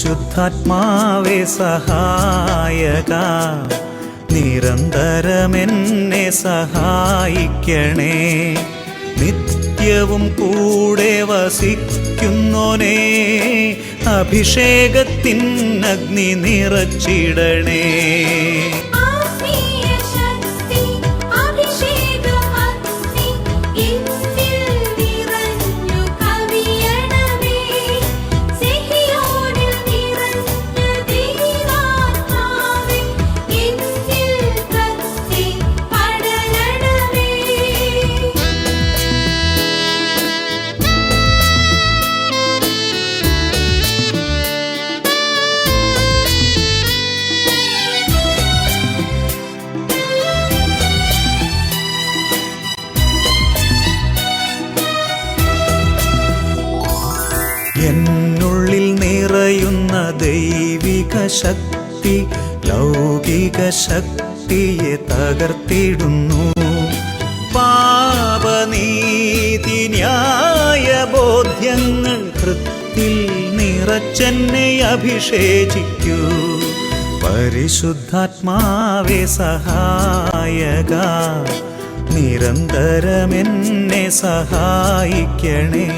പരിശുദ്ധാത്മാവേ സഹായക, നിരന്തരമെന്നെ സഹായിക്കണേ. നിത്യവും കൂടെ വസിക്കുന്നോനേ, അഭിഷേകത്തിൻ അഗ്നി നിറച്ചിടണേ. എന്നുള്ളിൽ നിറയുന്ന ദൈവിക ശക്തി ലൗകിക ശക്തിയെ തകർത്തിടുന്നു. പാപനീതി ന്യായ ബോധ്യങ്ങൾ ഹൃത്തിൽ നിറച്ചെന്നെ അഭിഷേചിക്കൂ. പരിശുദ്ധാത്മാവേ സഹായക, നിരന്തരമെന്നെ സഹായിക്കണേ.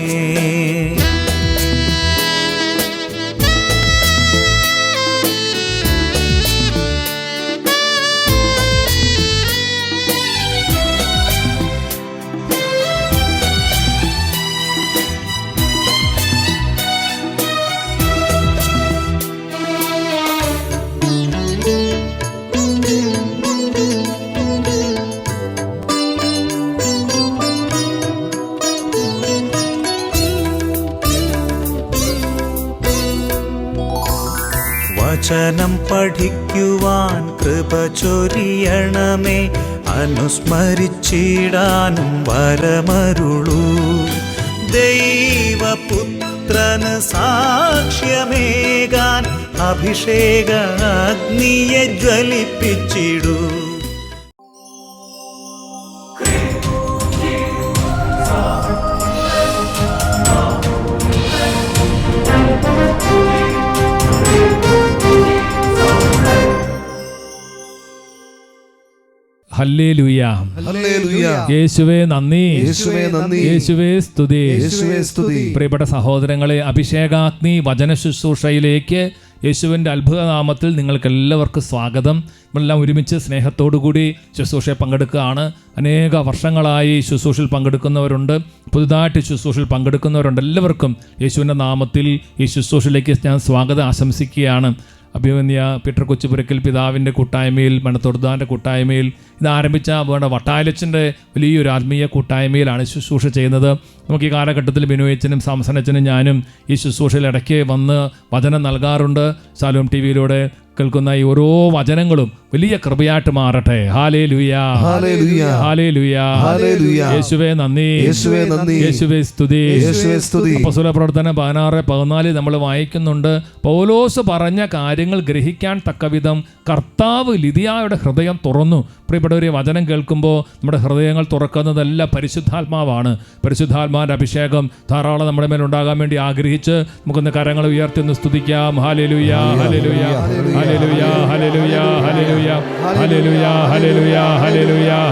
വചനം പഠിക്കുവാൻ കൃപ ചൊരിയണമേ, അനുസ്മരിച്ചിടാനും വരമരുളൂ. ദൈവപുത്രന് സാക്ഷ്യമേകാൻ അഭിഷേക അഗ്നിയെ ജ്വലിപ്പിച്ചിടൂ. ഹല്ലേലൂയ, യേശുവേ നന്ദി, യേശുവേ സ്തുതി. പ്രിയപ്പെട്ട സഹോദരങ്ങളെ, അഭിഷേകാഗ്നി വചന ശുശ്രൂഷയിലേക്ക് യേശുവിൻ്റെ അത്ഭുത നാമത്തിൽ നിങ്ങൾക്ക് എല്ലാവർക്കും സ്വാഗതം. നമ്മളെല്ലാം ഒരുമിച്ച് സ്നേഹത്തോടുകൂടി ശുശ്രൂഷയിൽ പങ്കെടുക്കുകയാണ്. അനേക വർഷങ്ങളായി ശുശ്രൂഷയിൽ പങ്കെടുക്കുന്നവരുണ്ട്, പുതുതായിട്ട് ശുശ്രൂഷയിൽ പങ്കെടുക്കുന്നവരുണ്ട്. എല്ലാവർക്കും യേശുവിൻ്റെ നാമത്തിൽ ഈ ശുശ്രൂഷയിലേക്ക് ഞാൻ സ്വാഗതം ആശംസിക്കുകയാണ്. അഭിമന്യ പീറ്റർ കൊച്ചുപുരക്കൽ പിതാവിൻ്റെ കൂട്ടായ്മയിൽ, മണത്തൊടുതാൻ്റെ കൂട്ടായ്മയിൽ, ഇത് ആരംഭിച്ച വട്ടായലച്ചൻ്റെ വലിയൊരു ആത്മീയ കൂട്ടായ്മയിലാണ് ശുശ്രൂഷ ചെയ്യുന്നത്. നമുക്ക് ഈ കാലഘട്ടത്തിൽ ബിനോയച്ചനും സാംസണച്ചനും ഞാനും ഈ ശുശ്രൂഷയിൽ ഇടയ്ക്ക് വന്ന് വചനം നൽകാറുണ്ട്. ശാലോം ടി വിയിലൂടെ കേൾക്കുന്ന ഈ ഓരോ വചനങ്ങളും വലിയ കൃപയായിട്ട് മാറട്ടെ. ഹല്ലേലൂയാ, ഹല്ലേലൂയാ, യേശുവേ നന്ദി, യേശുവേ സ്തുതി. അപ്പോസ്തല പ്രവർത്തനം 16:14 നമ്മൾ വായിക്കുന്നുണ്ട്, പൗലോസ് പറഞ്ഞ കാര്യങ്ങൾ ഗ്രഹിക്കാൻ തക്കവിധം കർത്താവ് ലിദിയായുടെ ഹൃദയം തുറന്നു. പ്രിയപ്പെട്ടവരെ, വചനം കേൾക്കുമ്പോൾ നമ്മുടെ ഹൃദയങ്ങൾ തുറക്കുന്നതെല്ലാം പരിശുദ്ധാത്മാവാണ്. പരിശുദ്ധാത്മാവിൻ്റെ അഭിഷേകം ധാരാളം നമ്മുടെ മേൽ ഉണ്ടാകാൻ വേണ്ടി ആഗ്രഹിച്ച് നമുക്കൊന്ന് കരങ്ങൾ ഉയർത്തി ഒന്ന് സ്തുതിക്കാം. ഹല്ലേലൂയാ, ഹല്ലേലൂയാ, ഹല്ലേലൂയാ, ഹല്ലേലൂയാ, ഹല്ലേലൂയാ, ഹല്ലേലൂയാ, ഹല്ലേലൂയാ, ഹല്ലേലൂയാ,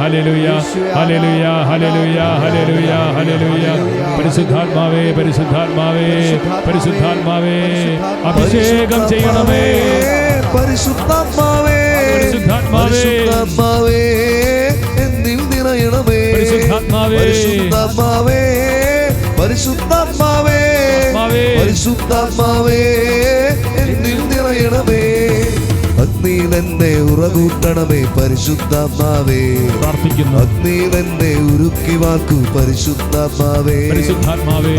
ഹല്ലേലൂയാ, ഹല്ലേലൂയാ, ഹല്ലേലൂയാ, ഹല്ലേലൂയാ, ഹല്ലേലൂയാ. പരിശുദ്ധാത്മാവേ, പരിശുദ്ധാത്മാവേ, പരിശുദ്ധാത്മാവേ, അഭിഷേകം ചെയ്യണമേ. പരിശുദ്ധാത്മാവേ, പരിശുദ്ധാത്മാവേ, എന്നിൽ നിറയണമേ. പരിശുദ്ധാത്മാവേ, പരിശുദ്ധാത്മാവേ, പരിശുദ്ധാത്മാവേ, പരിശുദ്ധാത്മാവേ, എന്നിൽ നിറയണമേ. അഗ്നിയിൽ എന്നെ ഉറകൂട്ടണമേ പരിശുദ്ധാത്മാവേ. പ്രാർത്ഥിക്കുന്നു. അഗ്നിയിൽ എന്നെ ഉരുക്കി വാക്കു പരിശുദ്ധാത്മാവേ.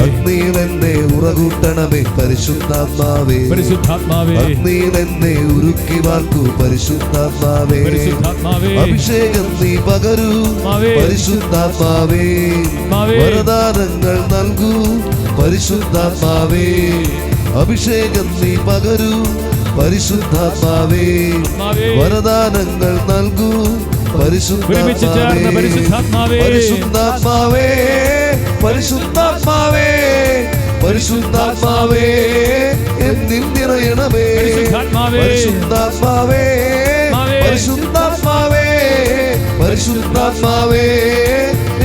അഗ്നിയിൽ എന്നെ ഉറകൂട്ടണമേ പരിശുദ്ധാത്മാവേ. അഗ്നിയിൽ എന്നെ ഉരുക്കി വാക്കു പരിശുദ്ധാത്മാവേ. അഭിഷേകം നീ പകരൂ പരിശുദ്ധാത്മാവേ. വരദാനങ്ങൾ നൽകൂ പരിശുദ്ധാത്മാവേ. അഭിഷേകം നീ പകരൂ പരിശുദ്ധാത്മാവേ. വരദാനങ്ങൾ നൽകൂ പരിശുദ്ധാത്മാവേ. പരിശുദ്ധാത്മാവേ, പരിശുദ്ധാത്മാവേ, പരിശുദ്ധാത്മാവേ, എന്നിൽ നിറയണമേ. പരിശുദ്ധാത്മാവേ, പരിശുദ്ധാത്മാവേ, പരിശുദ്ധാത്മാവേ, പരിശുദ്ധാത്മാവേ,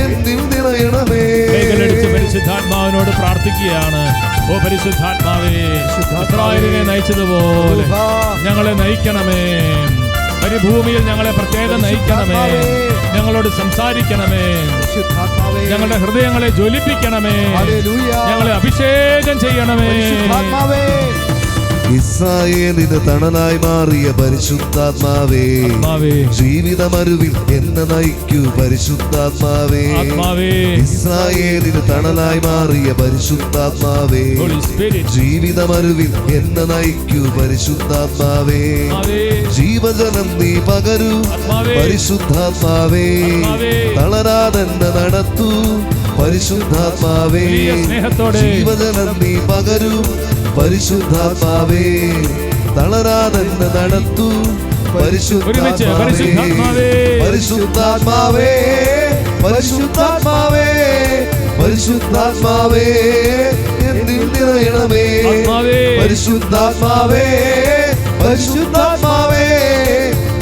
എന്നിൽ നിറയണമേ. കൈകളടിച്ച് പരിശുദ്ധാത്മാവിനോട് പ്രാർത്ഥിക്കുകയാണ്. ഓ പരിശുദ്ധാത്മാവേ, ഇസ്രായേലിനെ നയിച്ചതുപോലെ ഞങ്ങളെ നയിക്കണമേ. പരിഭൂമിയിൽ ഞങ്ങളെ പ്രത്യേകം നയിക്കണമേ. ഞങ്ങളോട് സംസാരിക്കണമേ. ഞങ്ങളുടെ ഹൃദയങ്ങളെ ജ്വലിപ്പിക്കണമേ. ഞങ്ങളെ അഭിഷേകം ചെയ്യണമേ. ഇസ്രായേലിന് തണലായി മാറിയ പരിശുദ്ധാത്മാവേ, ജീവിതമരുവിൽ എന്നെ നയിക്കൂ പരിശുദ്ധാത്മാവേ. ഇസ്രായേലിന് തണലായി മാറിയ പരിശുദ്ധാത്മാവേ, ജീവിതമരുവിൽ എന്നെ നയിക്കൂ പരിശുദ്ധാത്മാവേ. ജീവജലം നീ പകരൂ പരിശുദ്ധാത്മാവേ, തളരാതെന്നെ നടത്തൂ പരിശുദ്ധാത്മാവേ. ജീവജലം നീ പകരൂ പരിശുദ്ധാത്മാവേ, തളരാതെന്നെ നടത്തൂ പരിശുദ്ധാത്മാവേ. പരിശുദ്ധാത്മാവേ, പരിശുദ്ധാത്മാവേ, പരിശുദ്ധാത്മാവേ, എന്നിൽ നിറയണമേ. പരിശുദ്ധാത്മാവേ, പരിശുദ്ധാത്മാവേ,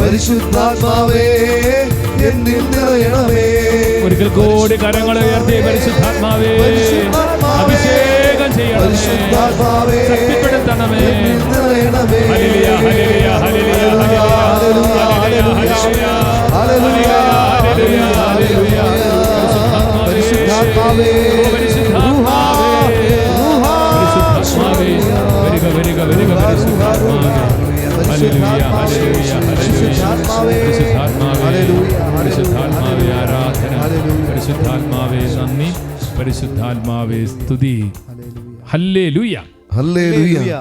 പരിശുദ്ധാത്മാവേ, എന്നിൽ നിറയണമേ. ഒരിക്കൽ കൂടി കരങ്ങളെ ഉയർത്തി പരിശുദ്ധാത്മാവേ അഭിഷേകം ചെയ്യണമേ, ശക്തിപ്പെടുത്തണമേ. ഹല്ലേലൂയ, ഹല്ലേലൂയ, ഹല്ലേലൂയ, ഹല്ലേലൂയ, ഹല്ലേലൂയ, ഹല്ലേലൂയ. പരിശുദ്ധാത്മാവേ, പരിശുദ്ധാത്മാവേ, പരിശുദ്ധാത്മാവേ, വരിക വരിക വരിക പരിശുദ്ധാത്മാവേ. ഹല്ലേലൂയ, ഹല്ലേലൂയ, ഹല്ലേലൂയ. പരിശുദ്ധാത്മാവേ, പരിശുദ്ധാത്മാവേ ആരാധന, പരിശുദ്ധാത്മാവേ നന്ദി, പരിശുദ്ധാത്മാവേ സ്തുതി. ഹല്ലേലൂയ, ഹല്ലേലൂയ.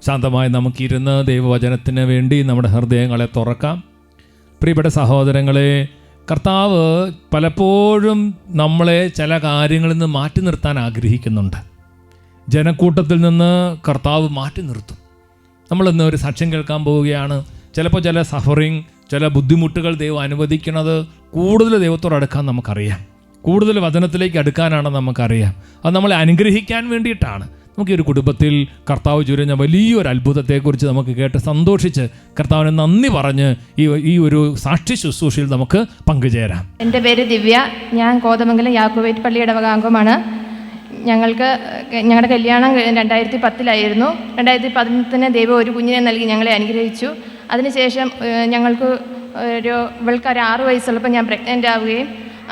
ശാന്തമായി നമുക്കിരുന്ന് ദൈവവചനത്തിന് വേണ്ടി നമ്മുടെ ഹൃദയങ്ങളെ തുറക്കാം. പ്രിയപ്പെട്ട സഹോദരങ്ങളെ, കർത്താവ് പലപ്പോഴും നമ്മളെ ചില കാര്യങ്ങളിൽ നിന്ന് മാറ്റി നിർത്താൻ ആഗ്രഹിക്കുന്നുണ്ട്. ജനക്കൂട്ടത്തിൽ നിന്ന് കർത്താവ് മാറ്റി നിർത്തും. നമ്മളിന്ന് ഒരു സാക്ഷ്യം കേൾക്കാൻ പോവുകയാണ്. ചിലപ്പോൾ ചില സഫറിങ്, ചില ബുദ്ധിമുട്ടുകൾ ദൈവം അനുവദിക്കുന്നത് കൂടുതൽ ദൈവത്തോട് അടുക്കാൻ നമുക്കറിയാം, കൂടുതൽ വചനത്തിലേക്ക് അടുക്കാനാണ് നമുക്കറിയാം. അത് നമ്മളെ അനുഗ്രഹിക്കാൻ വേണ്ടിയിട്ടാണ്. നമുക്ക് ഈ ഒരു കുടുംബത്തിൽ കർത്താവ് ചുരിഞ്ഞ വലിയൊരു അത്ഭുതത്തെക്കുറിച്ച് നമുക്ക് കേട്ട് സന്തോഷിച്ച് കർത്താവിന് നന്ദി പറഞ്ഞ് ഈ ഒരു സാക്ഷി ശുശ്രൂഷയിൽ നമുക്ക് പങ്കുചേരാം. എൻ്റെ പേര് ദിവ്യ. ഞാൻ കോതമംഗലം യാക്കോബേറ്റ് പള്ളിയുടെ വകാംഗമാണ്. ഞങ്ങളുടെ കല്യാണം 2010 2018 ദൈവം ഒരു കുഞ്ഞിനെ നൽകി ഞങ്ങളെ അനുഗ്രഹിച്ചു. അതിനുശേഷം ഇവൾക്ക് ഒരു 6 വയസ്സുള്ളപ്പോൾ ഞാൻ പ്രഗ്നൻ്റ് ആവുകയും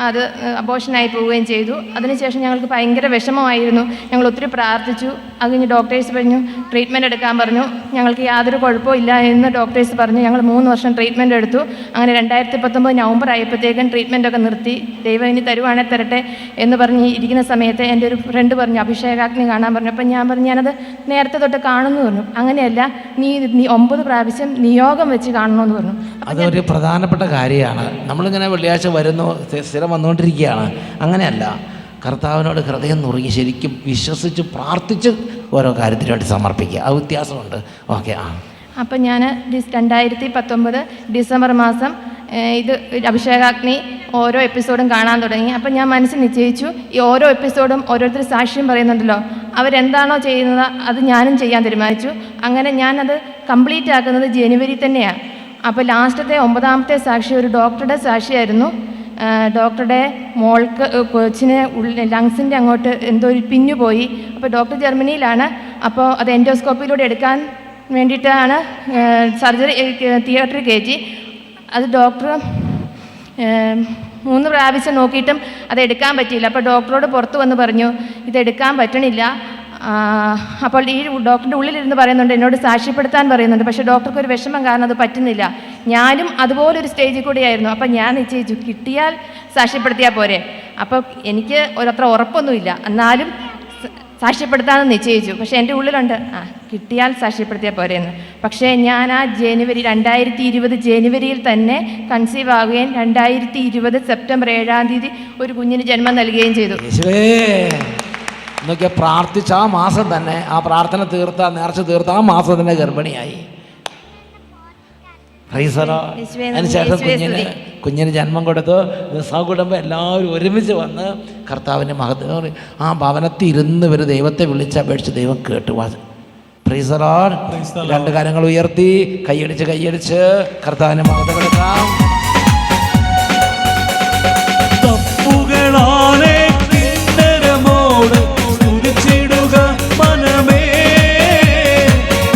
അത് അബോർഷനായി പോവുകയും ചെയ്തു. അതിനുശേഷം ഞങ്ങൾക്ക് ഭയങ്കര വിഷമമായിരുന്നു. ഞങ്ങൾ ഒത്തിരി പ്രാർത്ഥിച്ചു. അത് കഴിഞ്ഞ് ഡോക്ടേഴ്സ് പറഞ്ഞു, ട്രീറ്റ്മെൻറ്റ് എടുക്കാൻ പറഞ്ഞു. ഞങ്ങൾക്ക് യാതൊരു കുഴപ്പമില്ല എന്ന് ഡോക്ടേഴ്സ് പറഞ്ഞു. ഞങ്ങൾ 3 വർഷം ട്രീറ്റ്മെൻറ്റ് എടുത്തു. അങ്ങനെ 2019 നവംബർ ആയപ്പോഴത്തേക്കും ട്രീറ്റ്മെൻറ്റൊക്കെ നിർത്തി. ദൈവം ഇനി തരുവാണെങ്കിൽ തരട്ടെ എന്ന് പറഞ്ഞ് ഇരിക്കുന്ന സമയത്ത് എൻ്റെ ഒരു ഫ്രണ്ട് പറഞ്ഞു അഭിഷേകാഗ്നി കാണാൻ പറഞ്ഞു. അപ്പം ഞാൻ പറഞ്ഞു ഞാനത് നേരത്തെ തൊട്ട് കാണുമെന്ന് പറഞ്ഞു. അങ്ങനെയല്ല, നീ 9 പ്രാവശ്യം നിയോഗം വെച്ച് കാണണമെന്ന് പറഞ്ഞു. അതൊരു പ്രധാനപ്പെട്ട കാര്യമാണ്. നമ്മളിങ്ങനെ വെള്ളിയാഴ്ച വരുന്നു, സ്ഥിരം വന്നുകൊണ്ടിരിക്കുകയാണ്. അങ്ങനെയല്ല, കർത്താവിനോട് ഹൃദയം നുറുകി ശരിക്കും വിശ്വസിച്ച് പ്രാർത്ഥിച്ച് ഓരോ കാര്യത്തിന് വേണ്ടി സമർപ്പിക്കുക. അത് വ്യത്യാസമുണ്ട്. ഓക്കെ. അപ്പം ഞാൻ 2019 ഡിസംബർ മാസം ഇത് അഭിഷേകാഗ്നി ഓരോ എപ്പിസോഡും കാണാൻ തുടങ്ങി. അപ്പം ഞാൻ മനസ്സിൽ നിശ്ചയിച്ചു, ഈ ഓരോ എപ്പിസോഡും ഓരോരുത്തർ സാക്ഷ്യം പറയുന്നുണ്ടല്ലോ, അവരെന്താണോ ചെയ്യുന്നത് അത് ഞാനും ചെയ്യാൻ തീരുമാനിച്ചു. അങ്ങനെ ഞാനത് കംപ്ലീറ്റ് ആക്കുന്നത് ജനുവരി തന്നെയാണ്. അപ്പോൾ ലാസ്റ്റത്തെ 9ാമത്തെ സാക്ഷി ഒരു ഡോക്ടറുടെ സാക്ഷിയായിരുന്നു. ഡോക്ടറുടെ മോൾക്ക് കൊച്ചിന് ലങ്സിൻ്റെ അങ്ങോട്ട് എന്തോ ഒരു പിന്നു പോയി. അപ്പോൾ ഡോക്ടർ ജർമ്മനിയിലാണ്. അപ്പോൾ അത് എൻഡോസ്കോപ്പിലൂടെ എടുക്കാൻ വേണ്ടിയിട്ടാണ് സർജറി തിയേറ്ററിൽ കയറ്റി. അത് ഡോക്ടർ 3 പ്രാവശ്യം നോക്കിയിട്ടും അത് എടുക്കാൻ പറ്റിയില്ല. അപ്പോൾ ഡോക്ടറോട് പുറത്ത് വന്ന് പറഞ്ഞു ഇതെടുക്കാൻ പറ്റണില്ല. അപ്പോൾ ഈ ഡോക്ടറുടെ ഉള്ളിലിരുന്ന് പറയുന്നുണ്ട്, എന്നോട് സാക്ഷ്യപ്പെടുത്താൻ പറയുന്നുണ്ട്. പക്ഷേ ഡോക്ടർക്ക് ഒരു വിഷമം കാരണം അത് പറ്റുന്നില്ല. ഞാനും അതുപോലൊരു സ്റ്റേജിൽ കൂടിയായിരുന്നു. അപ്പം ഞാൻ നിശ്ചയിച്ചു കിട്ടിയാൽ സാക്ഷ്യപ്പെടുത്തിയാൽ പോരെ. അപ്പോൾ എനിക്ക് അത്ര ഉറപ്പൊന്നുമില്ല, എന്നാലും സാക്ഷ്യപ്പെടുത്താമെന്ന് നിശ്ചയിച്ചു. പക്ഷേ എൻ്റെ ഉള്ളിലുണ്ട് കിട്ടിയാൽ സാക്ഷ്യപ്പെടുത്തിയാൽ പോരെയെന്ന്. പക്ഷേ ഞാൻ ആ 2020 ജനുവരിയിൽ തന്നെ കൺസീവ് ആവുകയും 2020 സെപ്റ്റംബർ 7 ഒരു കുഞ്ഞിന് ജന്മം നൽകുകയും ചെയ്തു. എന്നൊക്കെ പ്രാർത്ഥിച്ച ആ മാസം തന്നെ, ആ പ്രാർത്ഥന തീർത്ത, നേർച്ച തീർത്ത ആ മാസം തന്നെ ഗർഭിണിയായി. അതിനുശേഷം കുഞ്ഞിന് ജന്മം കൊടുത്തു. സഹകുടുംബം എല്ലാവരും ഒരുമിച്ച് വന്ന് കർത്താവിൻ്റെ മഹത്വം ആ ഭവനത്തിൽ ഇരുന്ന് ഇവർ ദൈവത്തെ വിളിച്ചപേക്ഷിച്ച് ദൈവം കേട്ടു. Praise the Lord. രണ്ട് കരങ്ങൾ ഉയർത്തി കൈയടിച്ച് കർത്താവിനെ മഹത്വം കൊടുക്കാം. തപ്പുകളാലെ കിന്നരമോട് സ്തുതിച്ചിടുക മനമേ,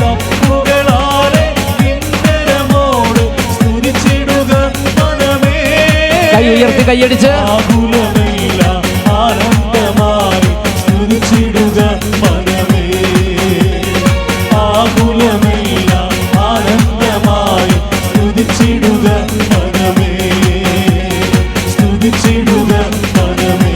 തപ്പുകളാലെ കിന്നരമോട് സ്തുതിച്ചിടുക മനമേ. കൈ ഉയർത്തി കൈയടിച്ച് ആകുലമില്ല ആനന്ദമായി സ്തുതിച്ചിടുക മനമേ, ആകുലമില്ല ആനന്ദമായി സ്തുതിച്ചിടുക മനമേ, സ്തുതിച്ചിടുക മനമേ.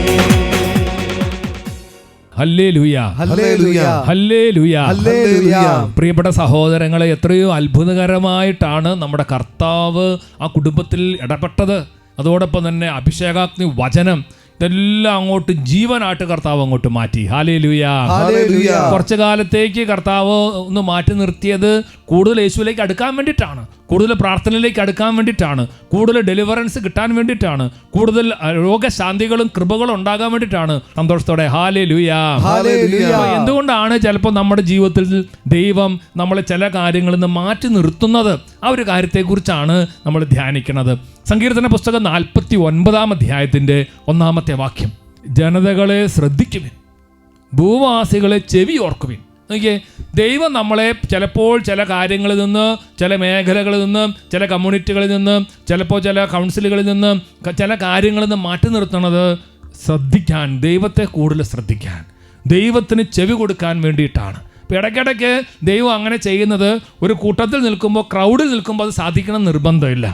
ഹല്ലേലൂയ, ഹല്ലേലൂയ, ഹല്ലേലൂയ. ഹല്ലേലൂയ. പ്രിയപ്പെട്ട സഹോദരങ്ങളെ, എത്രയോ അത്ഭുതകരമായിട്ടാണ് നമ്മുടെ കർത്താവ് ആ കുടുംബത്തിൽ ഇടപെട്ടത്. അതോടൊപ്പം തന്നെ അഭിഷേകാഗ്നി വചനം ഇതെല്ലാം അങ്ങോട്ട് ജീവനായിട്ട് കർത്താവ് അങ്ങോട്ട് മാറ്റി. ഹല്ലേലൂയ. ഹല്ലേലൂയ. കുറച്ചു കാലത്തേക്ക് കർത്താവ് ഒന്ന് മാറ്റി നിർത്തിയത് കൂടുതൽ യേശുവിലേക്ക് അടുക്കാൻ വേണ്ടിയിട്ടാണ്, കൂടുതൽ പ്രാർത്ഥനയിലേക്ക് അടുക്കാൻ വേണ്ടിയിട്ടാണ്, കൂടുതൽ ഡെലിവറൻസ് കിട്ടാൻ വേണ്ടിയിട്ടാണ്, കൂടുതൽ രോഗശാന്തികളും കൃപകളും ഉണ്ടാകാൻ വേണ്ടിയിട്ടാണ്. സന്തോഷത്തോടെ ഹല്ലേലൂയ. ഹല്ലേലൂയ. എന്തുകൊണ്ടാണ് ചിലപ്പോൾ നമ്മുടെ ജീവിതത്തിൽ ദൈവം നമ്മളെ ചില കാര്യങ്ങളിൽ നിന്ന് മാറ്റി നിർത്തുന്നത്? ആ ഒരു കാര്യത്തെക്കുറിച്ചാണ് നമ്മൾ ധ്യാനിക്കുന്നത്. സങ്കീർത്തന പുസ്തകം 49 അധ്യായത്തിൻ്റെ 1 വാക്യം, ജനതകളെ ശ്രദ്ധിക്കുവിൻ, ഭൂവാസികളെ ചെവി ഓർക്കുവിൻ. നോക്കിയേ, ദൈവം നമ്മളെ ചിലപ്പോൾ ചില കാര്യങ്ങളിൽ നിന്ന്, ചില മേഖലകളിൽ നിന്ന്, ചില കമ്മ്യൂണിറ്റികളിൽ നിന്ന്, ചിലപ്പോൾ ചില കൗൺസിലുകളിൽ നിന്ന്, ചില കാര്യങ്ങളിൽ നിന്ന് മാറ്റി നിർത്തുന്നത് ശ്രദ്ധിക്കാൻ, ദൈവത്തെ കൂടുതൽ ശ്രദ്ധിക്കാൻ, ദൈവത്തിന് ചെവി കൊടുക്കാൻ വേണ്ടിയിട്ടാണ്. അപ്പോൾ ഇടയ്ക്കിടയ്ക്ക് ദൈവം അങ്ങനെ ചെയ്യുന്നത് ഒരു കൂട്ടത്തിൽ നിൽക്കുമ്പോൾ, ക്രൗഡിൽ നിൽക്കുമ്പോൾ അത് സാധിക്കണം നിർബന്ധമില്ല.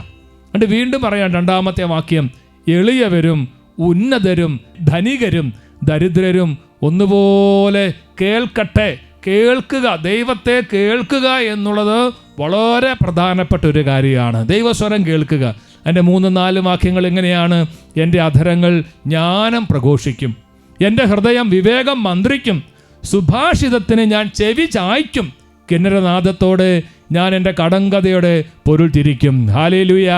എന്നിട്ട് വീണ്ടും പറയാം 2 വാക്യം, എളിയവരും ഉന്നതരും ധനികരും ദരിദ്രരും ഒന്നുപോലെ കേൾക്കട്ടെ. കേൾക്കുക, ദൈവത്തെ കേൾക്കുക എന്നുള്ളത് വളരെ പ്രധാനപ്പെട്ട ഒരു കാര്യമാണ്. ദൈവസ്വരം കേൾക്കുക. എൻ്റെ 3-4 വാക്യങ്ങൾ എങ്ങനെയാണ്? എൻ്റെ അധരങ്ങൾ ജ്ഞാനം പ്രഘോഷിക്കും, എൻ്റെ ഹൃദയം വിവേകം മന്ത്രിക്കും, സുഭാഷിതത്തിന് ഞാൻ ചെവി ചായ്ക്കും, കിന്നരനാദത്തോടെ ഞാൻ എൻ്റെ കടങ്കഥയുടെ പൊരുൾ തിരിക്കും. Hallelujah,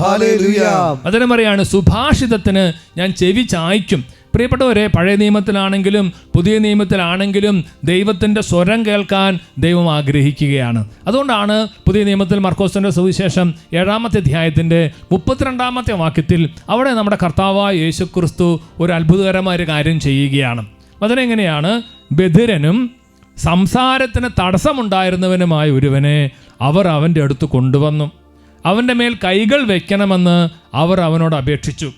hallelujah. അതിനെ പറയാണ് സുഭാഷിതത്തിന് ഞാൻ ചെവി ചായ്ക്കും. പ്രിയപ്പെട്ടവരെ, പഴയ നിയമത്തിലാണെങ്കിലും പുതിയ നിയമത്തിലാണെങ്കിലും ദൈവത്തിൻ്റെ സ്വരം കേൾക്കാൻ ദൈവം ആഗ്രഹിക്കുകയാണ്. അതുകൊണ്ടാണ് പുതിയ നിയമത്തിൽ മർക്കോസിൻ്റെ സുവിശേഷം 7 അധ്യായത്തിൻ്റെ 32 വാക്യത്തിൽ അവിടെ നമ്മുടെ കർത്താവായ യേശുക്രിസ്തു ഒരു അത്ഭുതകരമായ ഒരു കാര്യം ചെയ്യുകയാണ്. അതിനെങ്ങനെയാണ്? ബധിരനും സംസാരത്തിന് തടസ്സമുണ്ടായിരുന്നവനുമായ ഒരുവനെ അവർ അവൻ്റെ അടുത്ത് കൊണ്ടുവന്നു. അവൻ്റെ മേൽ കൈകൾ വയ്ക്കണമെന്ന് അവർ അവനോട് അപേക്ഷിച്ചു.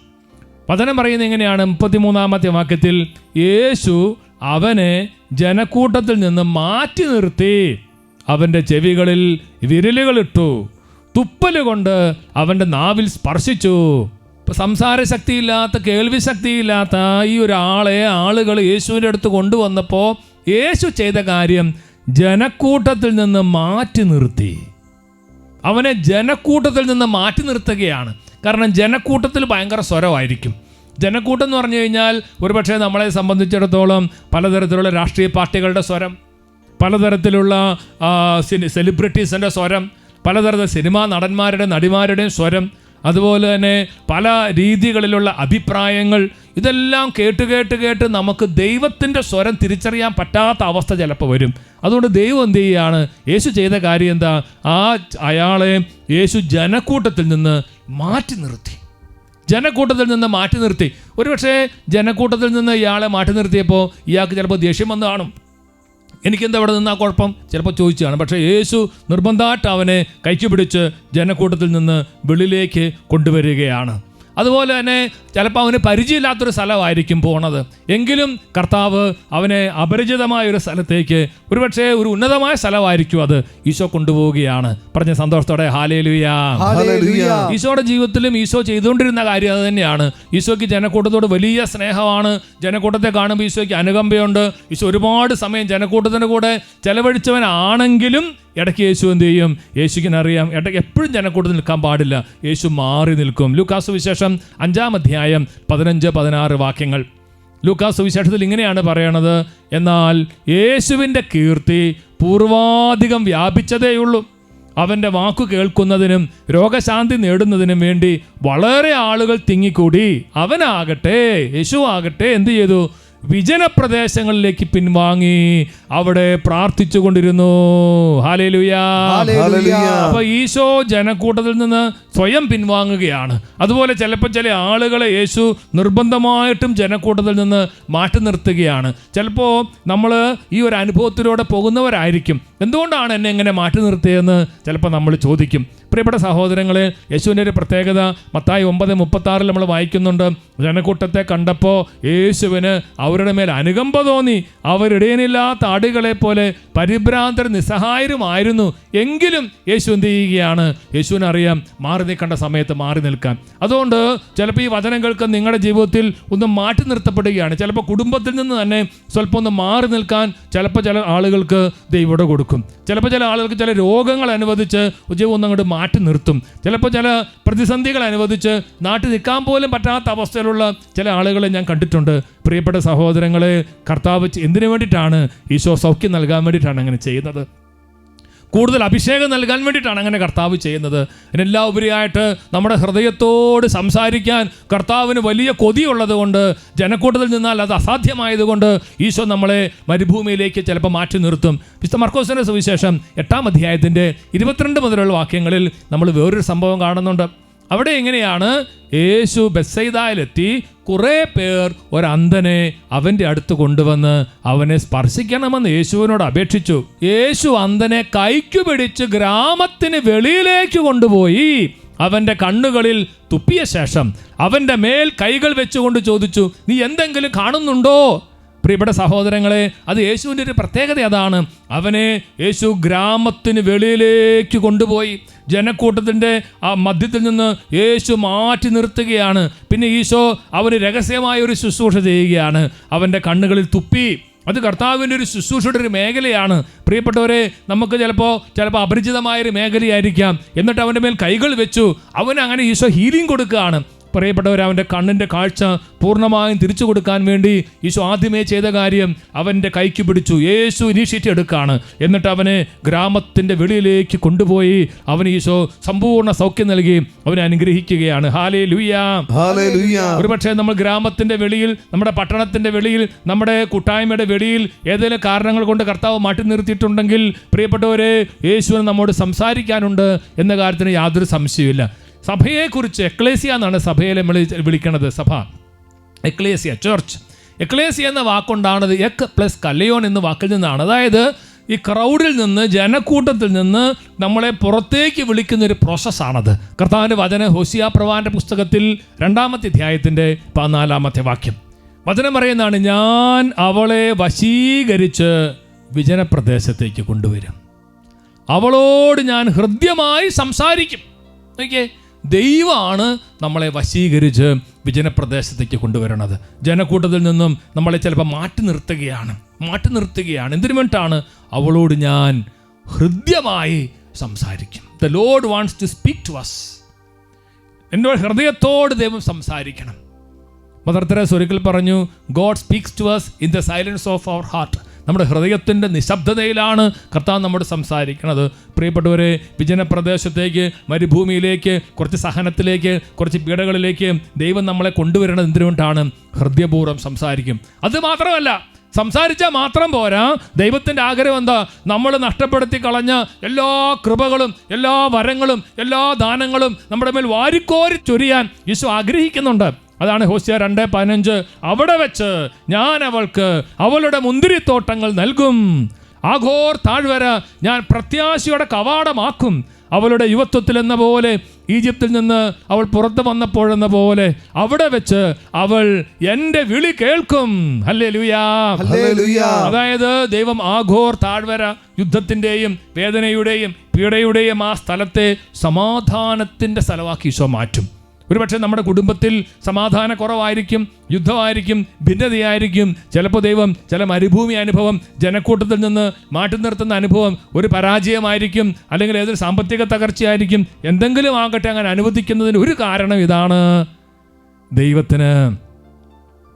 വചനം പറയുന്നത് എങ്ങനെയാണ്? 33 വാക്യത്തിൽ, യേശു അവനെ ജനക്കൂട്ടത്തിൽ നിന്ന് മാറ്റി നിർത്തി അവൻ്റെ ചെവികളിൽ വിരലുകളിട്ടു, തുപ്പലുകൊണ്ട് അവൻ്റെ നാവിൽ സ്പർശിച്ചു. സംസാര ശക്തിയില്ലാത്ത, കേൾവി ശക്തിയില്ലാത്ത ഈ ആളുകൾ യേശുവിൻ്റെ അടുത്ത് കൊണ്ടുവന്നപ്പോൾ യേശു ചെയ്ത കാര്യം ജനക്കൂട്ടത്തിൽ നിന്ന് മാറ്റി നിർത്തി. അവനെ ജനക്കൂട്ടത്തിൽ നിന്ന് മാറ്റി നിർത്തുകയാണ്. കാരണം ജനക്കൂട്ടത്തിൽ ഭയങ്കര സ്വരമായിരിക്കും. ജനക്കൂട്ടം എന്ന് പറഞ്ഞു കഴിഞ്ഞാൽ ഒരുപക്ഷെ നമ്മളെ സംബന്ധിച്ചിടത്തോളം പലതരത്തിലുള്ള രാഷ്ട്രീയ പാർട്ടികളുടെ സ്വരം, പലതരത്തിലുള്ള സെലിബ്രിറ്റീസിൻ്റെ സ്വരം, പലതരത്തിലുള്ള സിനിമാ നടന്മാരുടെ നടിമാരുടെയും സ്വരം, അതുപോലെ തന്നെ പല രീതികളിലുള്ള അഭിപ്രായങ്ങൾ, ഇതെല്ലാം കേട്ട് നമുക്ക് ദൈവത്തിൻ്റെ സ്വരം തിരിച്ചറിയാൻ പറ്റാത്ത അവസ്ഥ ചിലപ്പോൾ വരും. അതുകൊണ്ട് ദൈവം എന്ത് ചെയ്യുകയാണ്? യേശു ചെയ്ത കാര്യം എന്താ? അയാളെ യേശു ജനക്കൂട്ടത്തിൽ നിന്ന് മാറ്റി നിർത്തി. ജനക്കൂട്ടത്തിൽ നിന്ന് മാറ്റി നിർത്തി. ഒരുപക്ഷെ ജനക്കൂട്ടത്തിൽ നിന്ന് ഇയാളെ മാറ്റി നിർത്തിയപ്പോൾ ഇയാൾക്ക് ചിലപ്പോൾ ദേഷ്യം വന്ന് കാണും. എനിക്കെന്താ ഇവിടെ നിന്നാ കുഴപ്പം ചിലപ്പോൾ ചോദിച്ചാണ്. പക്ഷേ യേശു നിർബന്ധമായിട്ട് അവനെ കൈക്ക് പിടിച്ച് ജനക്കൂട്ടത്തിൽ നിന്ന് വെളിയിലേക്ക് കൊണ്ടുവരികയാണ്. അതുപോലെ തന്നെ ചിലപ്പോൾ അവന് പരിചയമില്ലാത്തൊരു സ്ഥലമായിരിക്കും പോണത്, എങ്കിലും കർത്താവ് അവനെ അപരിചിതമായ ഒരു സ്ഥലത്തേക്ക്, ഒരുപക്ഷെ ഒരു ഉന്നതമായ സ്ഥലമായിരിക്കും അത്, ഈശോ കൊണ്ടുപോവുകയാണ്. പറഞ്ഞ സന്തോഷത്തോടെ ഹല്ലേലൂയ. ഈശോയുടെ ജീവിതത്തിലും ഈശോ ചെയ്തുകൊണ്ടിരുന്ന കാര്യം അത് തന്നെയാണ്. ഈശോയ്ക്ക് ജനക്കൂട്ടത്തോട് വലിയ സ്നേഹമാണ്. ജനക്കൂട്ടത്തെ കാണുമ്പോൾ ഈശോയ്ക്ക് അനുകമ്പയുണ്ട്. ഈശോ ഒരുപാട് സമയം ജനക്കൂട്ടത്തിൻ്റെ കൂടെ ചെലവഴിച്ചവനാണെങ്കിലും ഇടയ്ക്ക് യേശു എന്ത് ചെയ്യും? യേശുവിനറിയാം ഇടയ്ക്ക് എപ്പോഴും ജനക്കൂട്ടത്തിൽ നിൽക്കാൻ പാടില്ല. യേശു മാറി നിൽക്കും. ലൂക്കാസ് സുവിശേഷം 5 അധ്യായം 15-16 വാക്യങ്ങൾ. ലൂക്കാസ് സുവിശേഷത്തിൽ ഇങ്ങനെയാണ് പറയണത്: എന്നാൽ യേശുവിൻ്റെ കീർത്തി പൂർവാധികം വ്യാപിച്ചതേയുള്ളൂ. അവൻ്റെ വാക്കു കേൾക്കുന്നതിനും രോഗശാന്തി നേടുന്നതിനും വേണ്ടി വളരെ ആളുകൾ തിങ്ങിക്കൂടി. അവനാകട്ടെ, യേശു ആകട്ടെ എന്ത് ചെയ്തു? വിജനപ്രദേശങ്ങളിലേക്ക് പിൻവാങ്ങി അവിടെ പ്രാർത്ഥിച്ചു കൊണ്ടിരുന്നു. ഹല്ലേലൂയാ. അപ്പൊ ഈശോ ജനക്കൂട്ടത്തിൽ നിന്ന് സ്വയം പിൻവാങ്ങുകയാണ്. അതുപോലെ ചിലപ്പോൾ ചില ആളുകളെ യേശു നിർബന്ധമായിട്ടും ജനക്കൂട്ടത്തിൽ നിന്ന് മാറ്റി നിർത്തുകയാണ്. ചിലപ്പോൾ നമ്മൾ ഈ ഒരു അനുഭവത്തിലൂടെ പോകുന്നവരായിരിക്കും. എന്തുകൊണ്ടാണ് എന്നെ എങ്ങനെ മാറ്റി നിർത്തിയതെന്ന് ചിലപ്പോൾ നമ്മൾ ചോദിക്കും. പ്രിയപ്പെട്ട സഹോദരങ്ങളെ, യേശുവിൻ്റെ ഒരു പ്രത്യേകത മത്തായി 9:36 നമ്മൾ വായിക്കുന്നുണ്ട്. ജനക്കൂട്ടത്തെ കണ്ടപ്പോൾ യേശുവിന് അവരുടെ മേൽ അനുകമ്പ തോന്നി. അവരിടയനില്ലാത്ത ആടുകളെ പോലെ പരിഭ്രാന്തർ നിസ്സഹായരുമായിരുന്നു. എങ്കിലും യേശു എന്ത് ചെയ്യുകയാണ്? യേശുവിനറിയാം മാറി നിൽക്കേണ്ട സമയത്ത് മാറി നിൽക്കാൻ. അതുകൊണ്ട് ചിലപ്പോൾ ഈ വചനങ്ങൾക്ക് നിങ്ങളുടെ ജീവിതത്തിൽ ഒന്ന് മാറ്റി നിർത്തപ്പെടുകയാണ്. ചിലപ്പോൾ കുടുംബത്തിൽ നിന്ന് തന്നെ സ്വല്പം ഒന്ന് മാറി നിൽക്കാൻ ചിലപ്പോൾ ചില ആളുകൾക്ക് ദൈവം കൊടുക്കും. ചിലപ്പോൾ ചില ആളുകൾക്ക് ചില രോഗങ്ങൾ അനുവദിച്ച് ജീവിതം ഒന്നങ്ങോട്ട് മാറ്റി നിർത്തും. ചിലപ്പോൾ ചില പ്രതിസന്ധികൾ അനുവദിച്ച് നാട്ടിൽ നിൽക്കാൻ പോലും പറ്റാത്ത അവസ്ഥയിലുള്ള ചില ആളുകളെ ഞാൻ കണ്ടിട്ടുണ്ട്. പ്രിയപ്പെട്ട സഹോദരങ്ങളെ, കർത്താവ് എന്തിനു വേണ്ടിയിട്ടാണ്? ഈശോ സൗഖ്യം നൽകാൻ വേണ്ടിയിട്ടാണ് അങ്ങനെ ചെയ്യുന്നത്. കൂടുതൽ അഭിഷേകം നൽകാൻ വേണ്ടിയിട്ടാണ് അങ്ങനെ കർത്താവ് ചെയ്യുന്നത്. ഇതിനെല്ലാം ഉപരിയായിട്ട് നമ്മുടെ ഹൃദയത്തോട് സംസാരിക്കാൻ കർത്താവിന് വലിയ കൊതിയുള്ളത് കൊണ്ട്, ജനക്കൂട്ടത്തിൽ നിന്നാൽ അത് അസാധ്യമായതുകൊണ്ട് ഈശോ നമ്മളെ മരുഭൂമിയിലേക്ക് ചിലപ്പോൾ മാറ്റി നിർത്തും. വിശുദ്ധ മർക്കോസിന്റെ സുവിശേഷം 8-ാം അധ്യായത്തിൻ്റെ 22 മുതലുള്ള വാക്യങ്ങളിൽ നമ്മൾ വേറൊരു സംഭവം കാണുന്നുണ്ട്. അവിടെ എങ്ങനെയാണ്? യേശു ബെത്സയിദയിലെത്തി കുറേ പേർ ഒരന്ധനെ അവൻ്റെ അടുത്ത് കൊണ്ടുവന്ന് അവനെ സ്പർശിക്കണമെന്ന് യേശുവിനോട് അപേക്ഷിച്ചു. യേശു അന്ധനെ കൈക്കു പിടിച്ച് ഗ്രാമത്തിന് വെളിയിലേക്ക് കൊണ്ടുപോയി അവൻ്റെ കണ്ണുകളിൽ തുപ്പിയ ശേഷം അവൻ്റെ മേൽ കൈകൾ വെച്ചുകൊണ്ട് ചോദിച്ചു, നീ എന്തെങ്കിലും കാണുന്നുണ്ടോ? പ്രിയപ്പെട്ട സഹോദരങ്ങളെ, അത് യേശുവിൻ്റെ ഒരു പ്രത്യേകത അതാണ്. അവനെ യേശു ഗ്രാമത്തിന് വെളിയിലേക്ക് കൊണ്ടുപോയി ജനക്കൂട്ടത്തിൻ്റെ ആ മധ്യത്തിൽ നിന്ന് യേശു മാറ്റി നിർത്തുകയാണ്. പിന്നെ ഈശോ അവന് രഹസ്യമായ ഒരു ശുശ്രൂഷ ചെയ്യുകയാണ്. അവൻ്റെ കണ്ണുകളിൽ തുപ്പി. അത് കർത്താവിൻ്റെ ഒരു ശുശ്രൂഷയുടെ ഒരു മേഖലയാണ്. പ്രിയപ്പെട്ടവരെ, നമുക്ക് ചിലപ്പോൾ അപരിചിതമായൊരു മേഖലയായിരിക്കാം. എന്നിട്ട് അവൻ്റെ മേൽ കൈകൾ വെച്ചു. അവന് അങ്ങനെ ഈശോ ഹീലിംഗ് കൊടുക്കുകയാണ്. പ്രിയപ്പെട്ടവർ, അവൻ്റെ കണ്ണിൻ്റെ കാഴ്ച പൂർണ്ണമായും തിരിച്ചു കൊടുക്കാൻ വേണ്ടി ഈശോ ആദ്യമേ ചെയ്ത കാര്യം അവൻ്റെ കൈക്ക് പിടിച്ചു. യേശു ഇനീഷ്യേറ്റീവ് എടുക്കുകയാണ്. എന്നിട്ട് അവനെ ഗ്രാമത്തിൻ്റെ വെളിയിലേക്ക് കൊണ്ടുപോയി അവന് ഈശോ സമ്പൂർണ്ണ സൗഖ്യം നൽകി അവനെ അനുഗ്രഹിക്കുകയാണ്. ഹല്ലേലൂയാ. ഒരുപക്ഷെ നമ്മൾ ഗ്രാമത്തിൻ്റെ വെളിയിൽ, നമ്മുടെ പട്ടണത്തിൻ്റെ വെളിയിൽ, നമ്മുടെ കൂട്ടായ്മയുടെ വെളിയിൽ ഏതെങ്കിലും കാരണങ്ങൾ കൊണ്ട് കർത്താവ് മാറ്റി നിർത്തിയിട്ടുണ്ടെങ്കിൽ, പ്രിയപ്പെട്ടവരെ, യേശുവിന് നമ്മോട് സംസാരിക്കാനുണ്ട് എന്ന കാര്യത്തിന് യാതൊരു സംശയവുമില്ല. സഭയെക്കുറിച്ച് എക്ലേസിയ എന്നാണ് സഭയെ നമ്മൾ വിളിക്കുന്നത്. സഭ, എക്ലേസിയ, ചർച്ച്. എക്ലേസിയ എന്ന വാക്കുണ്ടാണത് എക് പ്ലസ് കല്ലയോൻ എന്ന വാക്കിൽ നിന്നാണ്. അതായത് ഈ ക്രൗഡിൽ നിന്ന്, ജനക്കൂട്ടത്തിൽ നിന്ന് നമ്മളെ പുറത്തേക്ക് വിളിക്കുന്നൊരു പ്രോസസ്സാണത്. കർത്താവിൻ്റെ വചനം ഹോസിയ പ്രവാചകന്റെ പുസ്തകത്തിൽ 2-ാമത്തെ അധ്യായത്തിൻ്റെ 14-ാമത്തെ വാക്യം വചനം പറയുന്നതാണ്, ഞാൻ അവളെ വശീകരിച്ച് വിജനപ്രദേശത്തേക്ക് കൊണ്ടുവരും, അവളോട് ഞാൻ ഹൃദ്യമായി സംസാരിക്കും. ഓക്കെ, ദൈവമാണ് നമ്മളെ വശീകരിച്ച് വിജനപ്രദേശത്തേക്ക് കൊണ്ടുവരണത്. ജനക്കൂട്ടത്തിൽ നിന്നും നമ്മളെ ചിലപ്പോൾ മാറ്റി നിർത്തുകയാണ്. എന്തിനു വേണ്ടിയിട്ടാണ്? അവളോട് ഞാൻ ഹൃദ്യമായി സംസാരിക്കും. The lord wants to speak to us. എൻ്റെ ഹൃദയത്തോട് ദൈവം സംസാരിക്കണം. മദർ തെരേസ ഒരിക്കൽ പറഞ്ഞു, God speaks to us in the silence of our heart. നമ്മുടെ ഹൃദയത്തിൻ്റെ നിശബ്ദതയിലാണ് കർത്താവ് നമ്മോട് സംസാരിക്കുന്നത്. പ്രിയപ്പെട്ടവരെ, വിജനപ്രദേശത്തേക്ക്, മരുഭൂമിയിലേക്ക്, കുറച്ച് സഹനത്തിലേക്ക്, കുറച്ച് പീഡകളിലേക്ക് ദൈവം നമ്മളെ കൊണ്ടുവരുന്നത് എന്തിനുകൊണ്ടാണ്? ഹൃദയപൂർവ്വം സംസാരിക്കും. അത് മാത്രമല്ല, സംസാരിച്ചാൽ മാത്രം പോരാ. ദൈവത്തിൻ്റെ ആഗ്രഹം എന്താ? നമ്മൾ നഷ്ടപ്പെടുത്തി കളഞ്ഞ എല്ലാ കൃപകളും, എല്ലാ വരങ്ങളും, എല്ലാ ദാനങ്ങളും നമ്മുടെ മേൽ വാരിക്കോരി ചൊരിയാൻ ഈശോ ആഗ്രഹിക്കുന്നുണ്ട്. അതാണ് ഹോസിയ 2:15, അവിടെ വെച്ച് ഞാൻ അവൾക്ക് അവളുടെ മുന്തിരിത്തോട്ടങ്ങൾ നൽകും, ആഘോർ താഴ്വര ഞാൻ പ്രത്യാശയുടെ കവാടമാക്കും. അവളുടെ യുവത്വത്തിൽ എന്ന പോലെ, ഈജിപ്തിൽ നിന്ന് അവൾ പുറത്തു വന്നപ്പോഴെന്ന പോലെ അവിടെ വെച്ച് അവൾ എൻ്റെ വിളി കേൾക്കും. ഹല്ലേലൂയാ. അതായത് ദൈവം ആഘോർ താഴ്വര, യുദ്ധത്തിൻ്റെയും വേദനയുടെയും പീഡയുടെയും ആ സ്ഥലത്തെ സമാധാനത്തിൻ്റെ സ്ഥലമാക്കി ഈശോ മാറ്റും. ഒരുപക്ഷെ നമ്മുടെ കുടുംബത്തിൽ സമാധാന കുറവായിരിക്കും, യുദ്ധമായിരിക്കും, ഭിന്നതയായിരിക്കും. ചിലപ്പോൾ ദൈവം ചില മരുഭൂമി അനുഭവം, ജനക്കൂട്ടത്തിൽ നിന്ന് മാറ്റി നിർത്തുന്ന അനുഭവം ഒരു പരാജയമായിരിക്കും, അല്ലെങ്കിൽ ഏതൊരു സാമ്പത്തിക തകർച്ചയായിരിക്കും. എന്തെങ്കിലും ആകട്ടെ, അങ്ങനെ അനുവദിക്കുന്നതിന് ഒരു കാരണം ഇതാണ്, ദൈവത്തിന്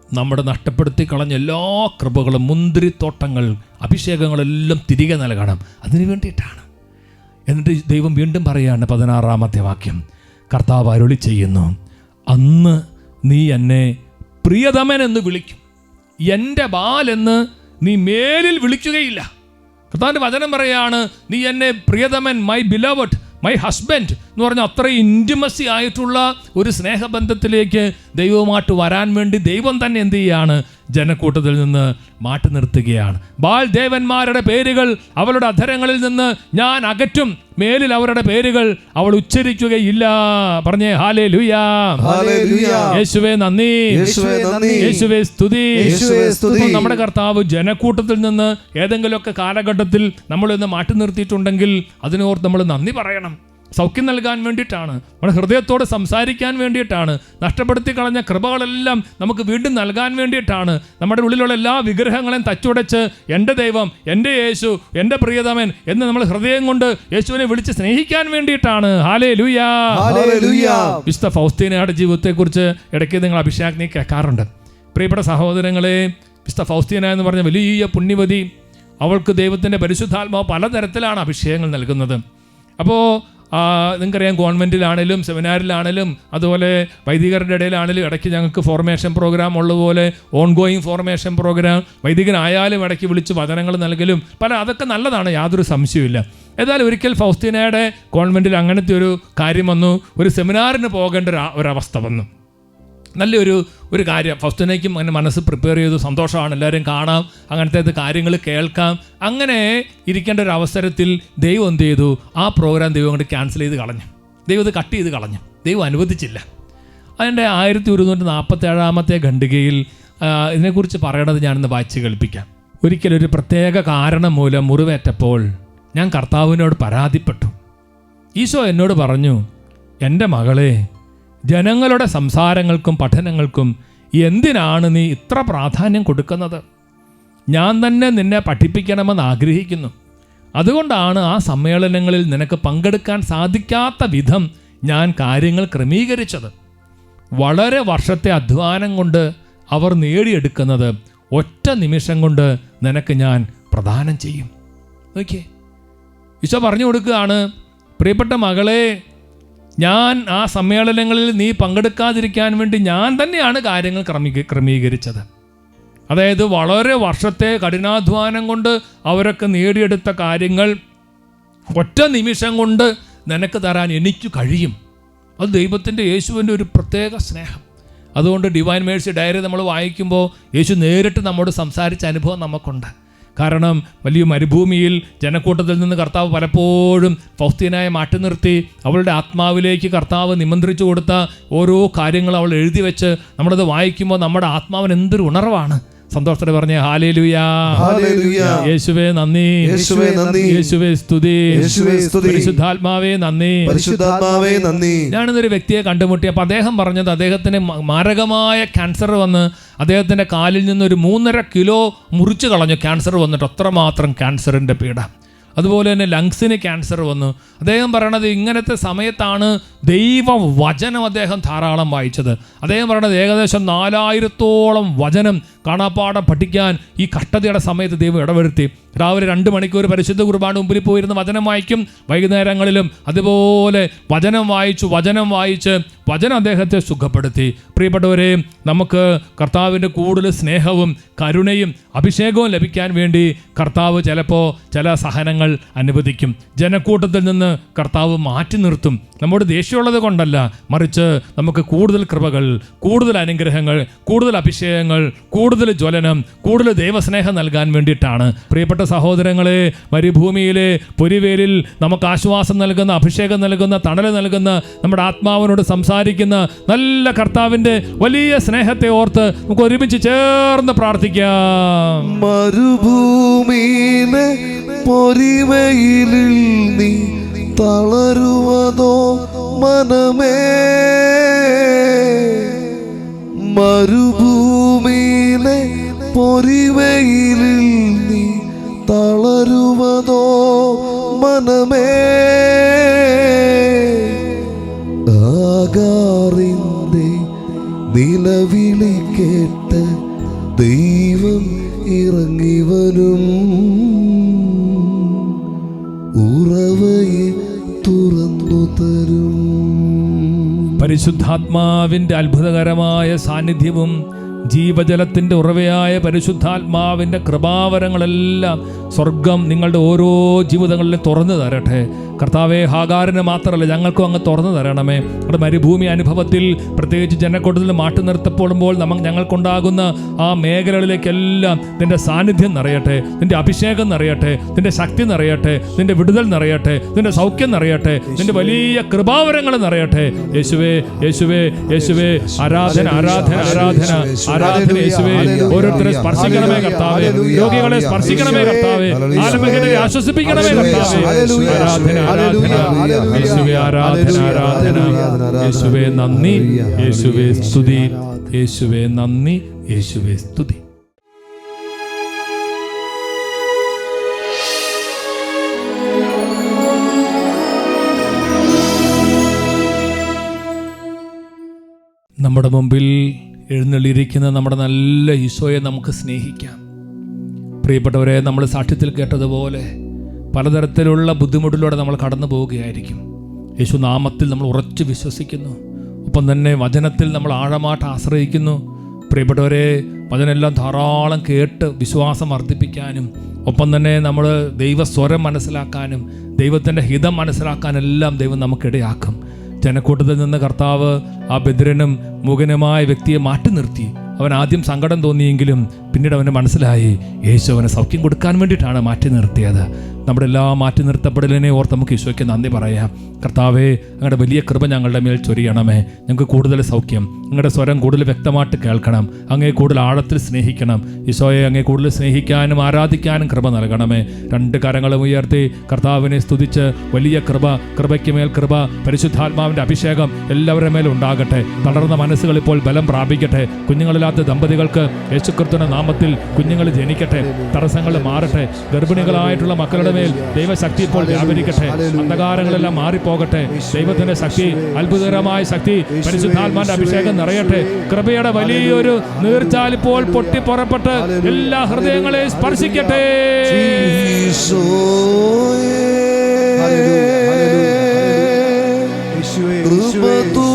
നമ്മുടെ നഷ്ടപ്പെടുത്തി കളഞ്ഞ എല്ലാ കൃപകളും, മുന്തിരിത്തോട്ടങ്ങൾ, അഭിഷേകങ്ങളെല്ലാം തിരികെ നൽകണം. അതിനു വേണ്ടിയിട്ടാണ്. എന്നിട്ട് ദൈവം വീണ്ടും പറയുകയാണ് 16-ാമത്തെ വാക്യം, കർത്താവ് അരുളി ചെയ്യുന്നു, അന്ന് നീ എന്നെ പ്രിയതമൻ എന്ന് വിളിക്കും. എൻ്റെ ബാൽ എന്ന് നീ മേലിൽ വിളിക്കുകയില്ല. കർത്താവിൻ്റെ വചനം പറയാണ്, നീ എന്നെ പ്രിയതമൻ, മൈ ബിലവഡ്, മൈ ഹസ്ബൻഡ് എന്ന് പറഞ്ഞ അത്രയും ഇൻറ്റിമസി ആയിട്ടുള്ള ഒരു സ്നേഹബന്ധത്തിലേക്ക് ദൈവവുമായിട്ട് വരാൻ വേണ്ടി ദൈവം തന്നെ എന്ത് ചെയ്യുകയാണ്? ജനക്കൂട്ടത്തിൽ നിന്ന് മാറ്റി നിർത്തുകയാണ്. ബാൽ ദേവന്മാരുടെ പേരുകൾ അവളുടെ അധരങ്ങളിൽ നിന്ന് ഞാൻ അകറ്റും, മേലിൽ അവരുടെ പേരുകൾ അവൾ ഉച്ചരിക്കുകയില്ല. പറഞ്ഞേ ഹല്ലേലൂയാ. യേശുവേ നന്ദി, യേശുവേ സ്തുതി. നമ്മുടെ കർത്താവ് ജനക്കൂട്ടത്തിൽ നിന്ന് ഏതെങ്കിലുമൊക്കെ കാലഘട്ടത്തിൽ നമ്മളിന്ന് മാറ്റി നിർത്തിയിട്ടുണ്ടെങ്കിൽ അതിനോർത്ത് നമ്മൾ നന്ദി പറയണം. സൗഖ്യം നൽകാൻ വേണ്ടിയിട്ടാണ്, നമ്മുടെ ഹൃദയത്തോട് സംസാരിക്കാൻ വേണ്ടിയിട്ടാണ്, നഷ്ടപ്പെടുത്തി കളഞ്ഞ കൃപകളെല്ലാം നമുക്ക് വീണ്ടും നൽകാൻ വേണ്ടിയിട്ടാണ്, നമ്മുടെ ഉള്ളിലുള്ള എല്ലാ വിഗ്രഹങ്ങളെയും തച്ചുടച്ച് എൻ്റെ ദൈവം, എൻ്റെ യേശു, എൻ്റെ പ്രിയതമൻ എന്ന് നമ്മൾ ഹൃദയം കൊണ്ട് യേശുവിനെ വിളിച്ച് സ്നേഹിക്കാൻ വേണ്ടിയിട്ടാണ്. ഹല്ലേലൂയാ. വിശുദ്ധ ഫൗസ്തീനയുടെ ജീവിതത്തെക്കുറിച്ച് ഇടയ്ക്ക് നിങ്ങൾ അഭിഷേകനെ കേൾക്കാറുണ്ട്. പ്രിയപ്പെട്ട സഹോദരങ്ങളെ, വിശുദ്ധ ഫൗസ്തീന എന്ന് പറഞ്ഞ വലിയ പുണ്യവതി, അവൾക്ക് ദൈവത്തിൻ്റെ പരിശുദ്ധാത്മാവ് പലതരത്തിലാണ് അഭിഷേകങ്ങൾ നൽകുന്നത്. അപ്പോൾ നിങ്ങൾക്കറിയാം, ഗവൺമെൻറ്റിലാണേലും സെമിനാറിലാണേലും അതുപോലെ വൈദികരുടെ ഇടയിലാണേലും ഇടയ്ക്ക് ഞങ്ങൾക്ക് ഫോർമേഷൻ പ്രോഗ്രാം ഉള്ളതുപോലെ ഓൺഗോയിങ് ഫോർമേഷൻ പ്രോഗ്രാം, വൈദികനായാലും ഇടയ്ക്ക് വിളിച്ച് വചനങ്ങൾ നൽകലും അതൊക്കെ നല്ലതാണ്, യാതൊരു സംശയമില്ല. ഏതായാലും ഒരിക്കൽ ഫൗസ്തീനയുടെ ഗവൺമെൻറ്റിൽ അങ്ങനത്തെ ഒരു കാര്യം വന്നു. ഒരു സെമിനാറിന് പോകേണ്ട ഒരവസ്ഥ വന്നു. നല്ലൊരു കാര്യം. ഫൗസ്തീനയ്ക്കും അങ്ങനെ മനസ്സ് പ്രിപ്പയർ ചെയ്തു. സന്തോഷമാണ്, എല്ലാവരും കാണാം, അങ്ങനത്തെ കാര്യങ്ങൾ കേൾക്കാം. അങ്ങനെ ഇരിക്കേണ്ട ഒരു അവസരത്തിൽ ദൈവം എന്ത് ചെയ്തു? ആ പ്രോഗ്രാം ദൈവം കൊണ്ട് ക്യാൻസൽ ചെയ്ത് കളഞ്ഞു. ദൈവം ഇത് കട്ട് ചെയ്ത് കളഞ്ഞു. ദൈവം അനുവദിച്ചില്ല. അതിൻ്റെ 1147 ഖണ്ഡികയിൽ ഇതിനെക്കുറിച്ച് പറയണത് ഞാനിന്ന് വായിച്ച് കേൾപ്പിക്കാം. ഒരിക്കലൊരു പ്രത്യേക കാരണം മൂലം മുറിവേറ്റപ്പോൾ ഞാൻ കർത്താവിനോട് പരാതിപ്പെട്ടു. ഈശോ എന്നോട് പറഞ്ഞു, എൻ്റെ മകളെ, ജനങ്ങളുടെ സംസാരങ്ങൾക്കും പഠനങ്ങൾക്കും എന്തിനാണ് നീ ഇത്ര പ്രാധാന്യം കൊടുക്കുന്നത്? ഞാൻ തന്നെ നിന്നെ പഠിപ്പിക്കണമെന്ന് ആഗ്രഹിക്കുന്നു. അതുകൊണ്ടാണ് ആ സമ്മേളനങ്ങളിൽ നിനക്ക് പങ്കെടുക്കാൻ സാധിക്കാത്ത വിധം ഞാൻ കാര്യങ്ങൾ ക്രമീകരിച്ചത്. വളരെ വർഷത്തെ അധ്വാനം കൊണ്ട് അവർ നേടിയെടുക്കുന്നത് ഒറ്റ നിമിഷം കൊണ്ട് നിനക്ക് ഞാൻ പ്രദാനം ചെയ്യും. ഓക്കെ, ഈശോ പറഞ്ഞു കൊടുക്കുകയാണ്, പ്രിയപ്പെട്ട മകളെ, ഞാൻ ആ സമ്മേളനങ്ങളിൽ നീ പങ്കെടുക്കാതിരിക്കാൻ വേണ്ടി ഞാൻ തന്നെയാണ് കാര്യങ്ങൾ ക്രമീകരിച്ചത്. അതായത് വളരെ വർഷത്തെ കഠിനാധ്വാനം കൊണ്ട് അവരൊക്കെ നേടിയെടുത്ത കാര്യങ്ങൾ ഒറ്റ നിമിഷം കൊണ്ട് നിനക്ക് തരാൻ എനിക്ക് കഴിയും. അത് ദൈവത്തിൻ്റെ, യേശുവിൻ്റെ ഒരു പ്രത്യേക സ്നേഹം. അതുകൊണ്ട് ഡിവൈൻ മേഴ്സി ഡയറി നമ്മൾ വായിക്കുമ്പോൾ യേശു നേരിട്ട് നമ്മോട് സംസാരിച്ച അനുഭവം നമുക്കുണ്ട്. കാരണം വലിയ മരുഭൂമിയിൽ ജനക്കൂട്ടത്തിൽ നിന്ന് കർത്താവ് പലപ്പോഴും ഫൗസ്തീനയെ മാറ്റി നിർത്തി അവളുടെ ആത്മാവിലേക്ക് കർത്താവ് നിമന്ത്രിച്ചു കൊടുത്ത ഓരോ കാര്യങ്ങൾ അവൾ എഴുതി വെച്ച് നമ്മളത് വായിക്കുമ്പോൾ നമ്മുടെ ആത്മാവിന് എന്തൊരു ഉണർവാണ്. സന്തോഷത്തോടെ പറഞ്ഞേ ഹല്ലേലൂയാ. യേശുവേ നന്ദി, യേശുവേ സ്തുതി, പരിശുദ്ധാത്മാവേ നന്ദി. ഞാനിന്നൊരു വ്യക്തിയെ കണ്ടുമുട്ടി. അപ്പോൾ അദ്ദേഹം പറഞ്ഞത് അദ്ദേഹത്തിന് മാരകമായ ക്യാൻസർ വന്ന് അദ്ദേഹത്തിൻ്റെ കാലിൽ നിന്നൊരു 3.5 കിലോ മുറിച്ച് കളഞ്ഞു. ക്യാൻസർ വന്നിട്ട് അത്രമാത്രം ക്യാൻസറിൻ്റെ പീഡ. അതുപോലെ തന്നെ ലങ്സിന് ക്യാൻസർ വന്നു. അദ്ദേഹം പറയണത് ഇങ്ങനത്തെ സമയത്താണ് ദൈവവചനം അദ്ദേഹം ധാരാളം വായിച്ചത്. അദ്ദേഹം പറയണത് ഏകദേശം 4000-ഓളം വചനം കാണാപ്പാഠം പഠിക്കാൻ ഈ കഷ്ടതയുടെ സമയത്ത് ദൈവം ഇടവരുത്തി. രാവിലെ 2 മണിക്കൂർ പരിശുദ്ധ കുർബാന മുമ്പിൽ പോയിരുന്ന് വചനം വായിക്കും. വൈകുന്നേരങ്ങളിലും അതുപോലെ വചനം വായിച്ച് വചനം അദ്ദേഹത്തെ സുഖപ്പെടുത്തി. പ്രിയപ്പെട്ടവരെ, നമുക്ക് കർത്താവിൻ്റെ കൂടുതൽ സ്നേഹവും കരുണയും അഭിഷേകവും ലഭിക്കാൻ വേണ്ടി കർത്താവ് ചിലപ്പോൾ ചില സഹനങ്ങൾ അനുവദിക്കും. ജനക്കൂട്ടത്തിൽ നിന്ന് കർത്താവ് മാറ്റി നിർത്തും. നമ്മുടെ ദേഷ്യമുള്ളത് കൊണ്ടല്ല, മറിച്ച് നമുക്ക് കൂടുതൽ കൃപകൾ, കൂടുതൽ അനുഗ്രഹങ്ങൾ, കൂടുതൽ അഭിഷേകങ്ങൾ, കൂടുതൽ ജ്വലനം, കൂടുതൽ ദൈവസ്നേഹം നൽകാൻ വേണ്ടിയിട്ടാണ്. പ്രിയപ്പെട്ട സഹോദരങ്ങളെ, മരുഭൂമിയിലെ പൊരിവേലിൽ നമുക്ക് ആശ്വാസം നൽകുന്ന, അഭിഷേകം നൽകുന്ന, തണൽ നൽകുന്ന, നമ്മുടെ ആത്മാവിനോട് സംസാരിക്കുന്ന നല്ല കർത്താവിൻ്റെ വലിയ സ്നേഹത്തെ ഓർത്ത് നമുക്ക് ഒരുമിച്ച് ചേർന്ന് പ്രാർത്ഥിക്കാം. മരുഭൂമിയിലെ പൊരിവെയിലിൽ നീ തളരുവതോ മനമേ? മരുഭൂമിയിലെ പൊരിവെയിലിൽ നീ തളരുവതോ മനമേ? ആഗാറിന്റെ നിലവിളി കേട്ട് ദൈവം ഇറങ്ങി വരും, ഉറവയെ തുറന്നു തരും. പരിശുദ്ധാത്മാവിൻ്റെ അത്ഭുതകരമായ സാന്നിധ്യവും ജീവജലത്തിൻ്റെ ഉറവയായ പരിശുദ്ധാത്മാവിൻ്റെ കൃപാവരങ്ങളെല്ലാം സ്വർഗം നിങ്ങളുടെ ഓരോ ജീവിതങ്ങളിലും തുറന്നു തരട്ടെ. കർത്താവെ, ഹാഗാറിന് മാത്രമല്ല ഞങ്ങൾക്കും അങ്ങ് തുറന്നു തരണമേ. നമ്മുടെ മരുഭൂമി അനുഭവത്തിൽ പ്രത്യേകിച്ച് ജനക്കൂട്ടത്തിൽ മാറ്റി നിർത്തപ്പെടുമ്പോൾ ഞങ്ങൾക്കുണ്ടാകുന്ന ആ മേഖലകളിലേക്കെല്ലാം നിന്റെ സാന്നിധ്യം നിറയട്ടെ, നിന്റെ അഭിഷേകം നിറയട്ടെ, നിന്റെ ശക്തി നിറയട്ടെ, നിന്റെ വിടുതൽ നിറയട്ടെ, നിന്റെ സൗഖ്യം നിറയട്ടെ, നിന്റെ വലിയ കൃപാവരങ്ങൾ നിറയട്ടെ. യേശുവേ, യേശുവേ, യേശുവേ, ആരാധന, ആരാധന, ആരാധന, ആരാധന. യേശുവേ, ഓരോരുത്തരെ സ്പർശിക്കണമേ കർത്താവേ, രോഗികളെ സ്പർശിക്കണമേ കർത്താവേ, ആലംബകരെ ആശ്വസിപ്പിക്കണമേ കർത്താവേ. ആരാധന, ആരാധന, യേശുവേ, ആരാധന, ആരാധന. യേശുവേ നന്ദി, യേശുവേ സ്തുതി, യേശുവേ നന്ദി, യേശുവേ സ്തുതി. നമ്മുടെ മുമ്പിൽ എഴുന്നള്ളിയിരിക്കുന്ന നമ്മുടെ നല്ല ഈശോയെ നമുക്ക് സ്നേഹിക്കാം. പ്രിയപ്പെട്ടവരെ, നമ്മൾ സാക്ഷ്യത്തിൽ കേട്ടതുപോലെ പലതരത്തിലുള്ള ബുദ്ധിമുട്ടിലൂടെ നമ്മൾ കടന്നു പോവുകയായിരിക്കും. യേശു നാമത്തിൽ നമ്മൾ ഉറച്ചു വിശ്വസിക്കുന്നു. ഒപ്പം തന്നെ വചനത്തിൽ നമ്മൾ ആഴമായിട്ട് ആശ്രയിക്കുന്നു. പ്രിയപ്പെട്ടവരെ, വചനെല്ലാം ധാരാളം കേട്ട് വിശ്വാസം വർദ്ധിപ്പിക്കാനും ഒപ്പം തന്നെ നമ്മൾ ദൈവസ്വരം മനസ്സിലാക്കാനും ദൈവത്തിൻ്റെ ഹിതം മനസ്സിലാക്കാനെല്ലാം ദൈവം നമുക്കിടയാക്കും. ജനക്കൂട്ടത്തിൽ നിന്ന് കർത്താവ് ആ ബദിരനും മൂകനുമായ വ്യക്തിയെ മാറ്റി നിർത്തി. അവൻ ആദ്യം സങ്കടം തോന്നിയെങ്കിലും പിന്നീട് അവന് മനസ്സിലായി യേശു അവന് സൗഖ്യം കൊടുക്കാൻ വേണ്ടിയിട്ടാണ് മാറ്റി നിർത്തിയത്. നമ്മുടെ എല്ലാ മാറ്റി നിർത്തപ്പെടലിനെ ഓർത്ത് നമുക്ക് ഈശോയ്ക്ക് നന്ദി പറയാം. കർത്താവേ, അങ്ങയുടെ വലിയ കൃപ ഞങ്ങളുടെ മേൽ ചൊരിയണമേ. ഞങ്ങൾക്ക് കൂടുതൽ സൗഖ്യം, അങ്ങയുടെ സ്വരം കൂടുതൽ വ്യക്തമായിട്ട് കേൾക്കണം, അങ്ങേ കൂടുതൽ ആഴത്തിൽ സ്നേഹിക്കണം. ഈശോയെ, അങ്ങേ കൂടുതൽ സ്നേഹിക്കാനും ആരാധിക്കാനും കൃപ നൽകണമേ. രണ്ട് കരങ്ങളും ഉയർത്തി കർത്താവിനെ സ്തുതിച്ച് വലിയ കൃപ, കൃപയ്ക്ക് മേൽ കൃപ, പരിശുദ്ധാത്മാവിൻ്റെ അഭിഷേകം എല്ലാവരുടെ മേലും ഉണ്ടാകട്ടെ. തളർന്ന മനസ്സുകൾ ഇപ്പോൾ ബലം പ്രാപിക്കട്ടെ. കുഞ്ഞുങ്ങളില്ലാത്ത ദമ്പതികൾക്ക് യേശുക്രിസ്തുവിന്റെ നാമത്തിൽ കുഞ്ഞുങ്ങൾ ജനിക്കട്ടെ, തടസ്സങ്ങൾ മാറട്ടെ. ഗർഭിണികളായിട്ടുള്ള മക്കളുടെ മേൽ ദൈവശക്തി ഇപ്പോൾ വ്യാപരിക്കട്ടെ. അന്ധകാരങ്ങളെല്ലാം മാറിപ്പോകട്ടെ. ദൈവത്തിന്റെ ശക്തി, അത്ഭുതകരമായ ശക്തി, പരിശുദ്ധാത്മാവിന്റെ അഭിഷേകം നിറയട്ടെ. കൃപയുടെ വലിയൊരു നീർച്ചാൽ ഇപ്പോൾ പൊട്ടിപ്പുറപ്പെട്ട് എല്ലാ ഹൃദയങ്ങളെയും സ്പർശിക്കട്ടെ. കൃപ തൂ